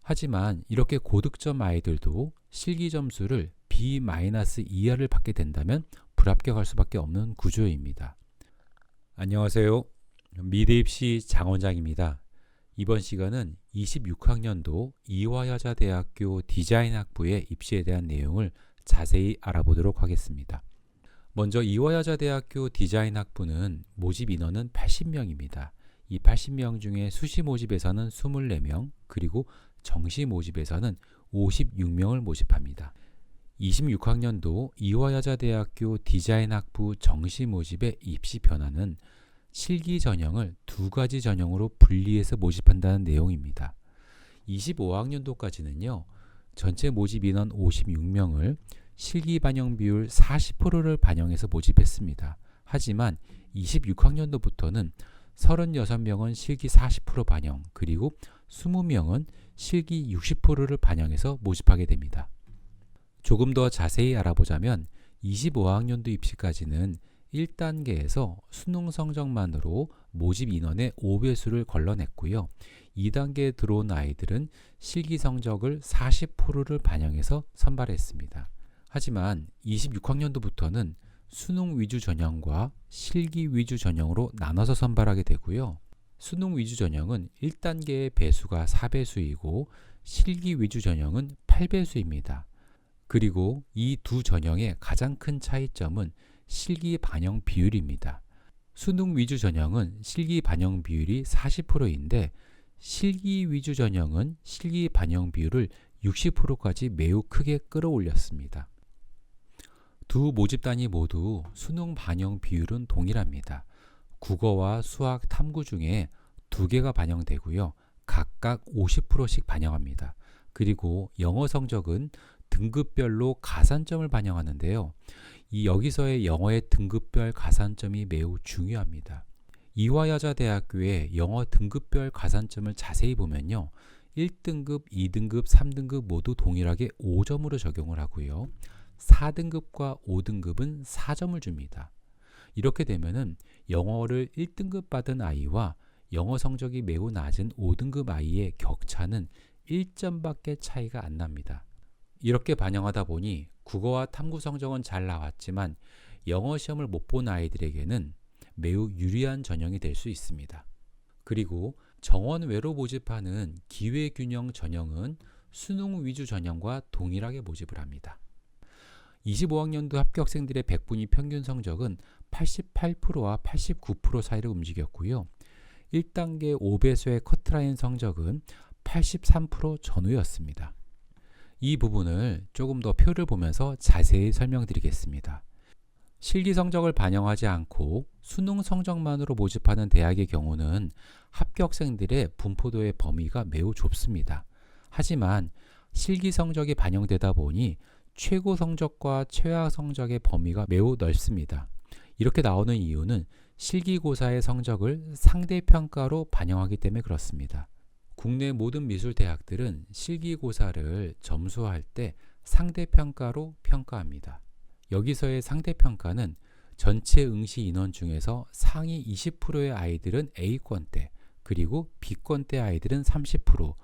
하지만 이렇게 고득점 아이들도 실기 점수를 B- 이하를 받게 된다면 불합격할 수밖에 없는 구조입니다. 안녕하세요. 미래입시 장원장입니다. 이번 시간은 26학년도 이화여자대학교 디자인학부의 입시에 대한 내용을 자세히 알아보도록 하겠습니다. 먼저 이화여자대학교 디자인학부는 모집 인원은 80명입니다. 이 80명 중에 수시 모집에서는 24명, 그리고 정시 모집에서는 56명을 모집합니다. 26학년도 이화여자대학교 디자인학부 정시 모집의 입시 변화는 실기 전형을 두 가지 전형으로 분리해서 모집한다는 내용입니다. 25학년도까지는요, 전체 모집 인원 56명을 실기 반영 비율 40%를 반영해서 모집했습니다. 하지만 26학년도부터는 36명은 실기 40% 반영, 그리고 20명은 실기 60%를 반영해서 모집하게 됩니다. 조금 더 자세히 알아보자면 25학년도 입시까지는 1단계에서 수능 성적만으로 모집 인원의 5배수를 걸러냈고요. 2단계에 들어온 아이들은 실기 성적을 40%를 반영해서 선발했습니다. 하지만 26학년도부터는 수능 위주 전형과 실기 위주 전형으로 나눠서 선발하게 되고요. 수능 위주 전형은 1단계의 배수가 4배수이고 실기 위주 전형은 8배수입니다. 그리고 이 두 전형의 가장 큰 차이점은 실기 반영 비율입니다. 수능 위주 전형은 실기 반영 비율이 40%인데 실기 위주 전형은 실기 반영 비율을 60%까지 매우 크게 끌어올렸습니다. 두 모집단이 모두 수능 반영 비율은 동일합니다. 국어와 수학, 탐구 중에 두 개가 반영되고요. 각각 50%씩 반영합니다. 그리고 영어 성적은 등급별로 가산점을 반영하는데요. 여기서의 영어의 등급별 가산점이 매우 중요합니다. 이화여자대학교의 영어 등급별 가산점을 자세히 보면요. 1등급, 2등급, 3등급 모두 동일하게 5점으로 적용을 하고요. 4등급과 5등급은 4점을 줍니다. 이렇게 되면은 영어를 1등급 받은 아이와 영어 성적이 매우 낮은 5등급 아이의 격차는 1점밖에 차이가 안 납니다. 이렇게 반영하다 보니 국어와 탐구 성적은 잘 나왔지만 영어 시험을 못 본 아이들에게는 매우 유리한 전형이 될 수 있습니다. 그리고 정원 외로 모집하는 기회균형 전형은 수능 위주 전형과 동일하게 모집을 합니다. 25학년도 합격생들의 100분위 평균 성적은 88%와 89% 사이를 움직였고요. 1단계 5배수의 커트라인 성적은 83% 전후였습니다. 이 부분을 조금 더 표를 보면서 자세히 설명드리겠습니다. 실기 성적을 반영하지 않고 수능 성적만으로 모집하는 대학의 경우는 합격생들의 분포도의 범위가 매우 좁습니다. 하지만 실기 성적이 반영되다 보니 최고 성적과 최하 성적의 범위가 매우 넓습니다. 이렇게 나오는 이유는 실기고사의 성적을 상대평가로 반영하기 때문에 그렇습니다. 국내 모든 미술대학들은 실기고사를 점수할 때 상대평가로 평가합니다. 여기서의 상대평가는 전체 응시 인원 중에서 상위 20%의 아이들은 A권대, 그리고 B권대 아이들은 30%,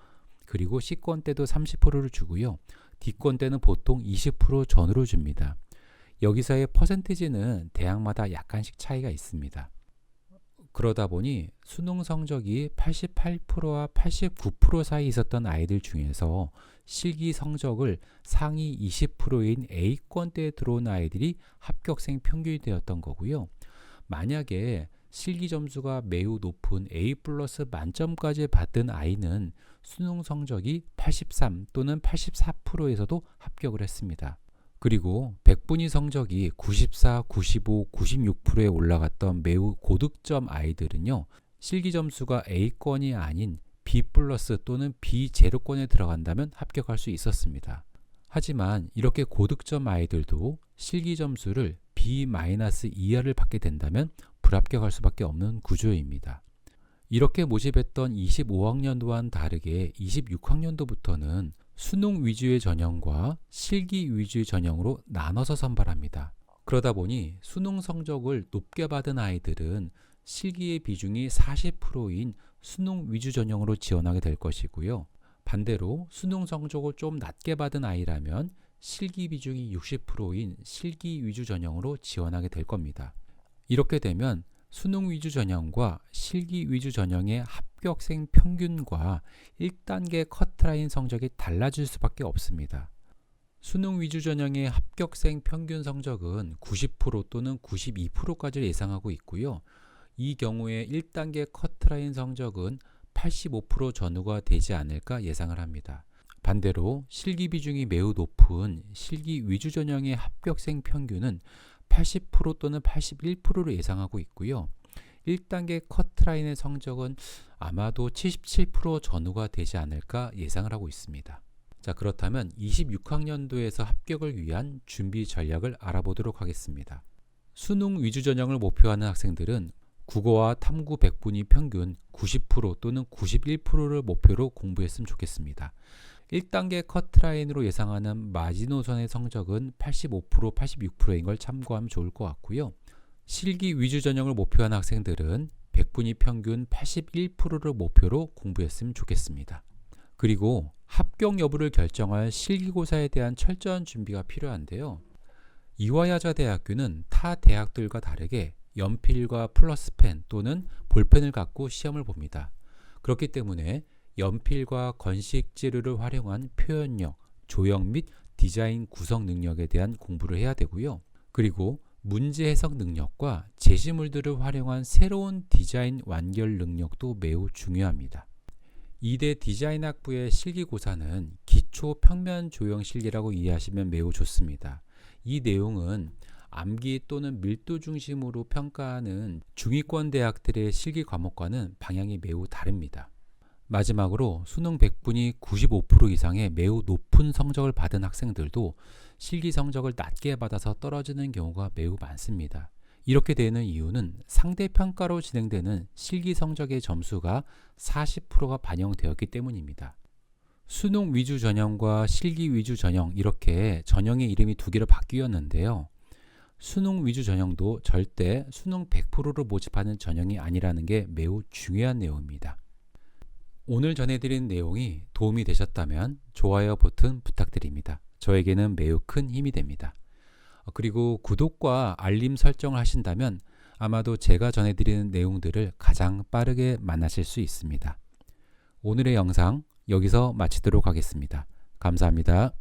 그리고 C권대도 30%를 주고요. D권대는 보통 20% 전후로 줍니다. 여기서의 퍼센티지는 대학마다 약간씩 차이가 있습니다. 그러다 보니 수능 성적이 88%와 89% 사이 있었던 아이들 중에서 실기 성적을 상위 20%인 A권대에 들어온 아이들이 합격생 평균이 되었던 거고요. 만약에 실기 점수가 매우 높은 A+ 만점까지 받은 아이는 수능 성적이 83 또는 84%에서도 합격을 했습니다. 그리고 100분위 성적이 94, 95, 96%에 올라갔던 매우 고득점 아이들은요. 실기 점수가 A권이 아닌 B+ 또는 B0권에 들어간다면 합격할 수 있었습니다. 하지만 이렇게 고득점 아이들도 실기 점수를 B- 이하를 받게 된다면 불합격할 수밖에 없는 구조입니다. 이렇게 모집했던 25학년도와는 다르게 26학년도부터는 수능 위주의 전형과 실기 위주의 전형으로 나눠서 선발합니다. 그러다 보니 수능 성적을 높게 받은 아이들은 실기의 비중이 40%인 수능 위주 전형으로 지원하게 될 것이고요. 반대로 수능 성적을 좀 낮게 받은 아이라면 실기 비중이 60%인 실기 위주 전형으로 지원하게 될 겁니다. 이렇게 되면 수능 위주 전형과 실기 위주 전형의 합격생 평균과 1단계 커트라인 성적이 달라질 수밖에 없습니다. 수능 위주 전형의 합격생 평균 성적은 90% 또는 92%까지 예상하고 있고요. 이 경우에 1단계 커트라인 성적은 85% 전후가 되지 않을까 예상을 합니다. 반대로 실기 비중이 매우 높은 실기 위주 전형의 합격생 평균은 80% 또는 81%를 예상하고 있고요. 1단계 커트라인의 성적은 아마도 77% 전후가 되지 않을까 예상을 하고 있습니다. 자, 그렇다면 26학년도에서 합격을 위한 준비 전략을 알아보도록 하겠습니다. 수능 위주 전형을 목표하는 학생들은 국어와 탐구 100분위 평균 90% 또는 91%를 목표로 공부했으면 좋겠습니다. 1단계 커트라인으로 예상하는 마지노선의 성적은 85%, 86%인 걸 참고하면 좋을 것 같고요. 실기 위주 전형을 목표하는 학생들은 100분위 평균 81%를 목표로 공부했으면 좋겠습니다. 그리고 합격 여부를 결정할 실기고사에 대한 철저한 준비가 필요한데요. 이화여자대학교는 타 대학들과 다르게 연필과 플러스펜 또는 볼펜을 갖고 시험을 봅니다. 그렇기 때문에 연필과 건식지류를 활용한 표현력, 조형 및 디자인 구성 능력에 대한 공부를 해야 되고요. 그리고 문제 해석 능력과 제시물들을 활용한 새로운 디자인 완결 능력도 매우 중요합니다. 이대 디자인학부의 실기고사는 기초 평면 조형 실기라고 이해하시면 매우 좋습니다. 이 내용은 암기 또는 밀도 중심으로 평가하는 중위권 대학들의 실기 과목과는 방향이 매우 다릅니다. 마지막으로 수능 100분위 95% 이상의 매우 높은 성적을 받은 학생들도 실기 성적을 낮게 받아서 떨어지는 경우가 매우 많습니다. 이렇게 되는 이유는 상대평가로 진행되는 실기 성적의 점수가 40%가 반영되었기 때문입니다. 수능 위주 전형과 실기 위주 전형, 이렇게 전형의 이름이 두 개로 바뀌었는데요. 수능 위주 전형도 절대 수능 100%를 모집하는 전형이 아니라는 게 매우 중요한 내용입니다. 오늘 전해드린 내용이 도움이 되셨다면 좋아요 버튼 부탁드립니다. 저에게는 매우 큰 힘이 됩니다. 그리고 구독과 알림 설정을 하신다면 아마도 제가 전해드리는 내용들을 가장 빠르게 만나실 수 있습니다. 오늘의 영상 여기서 마치도록 하겠습니다. 감사합니다.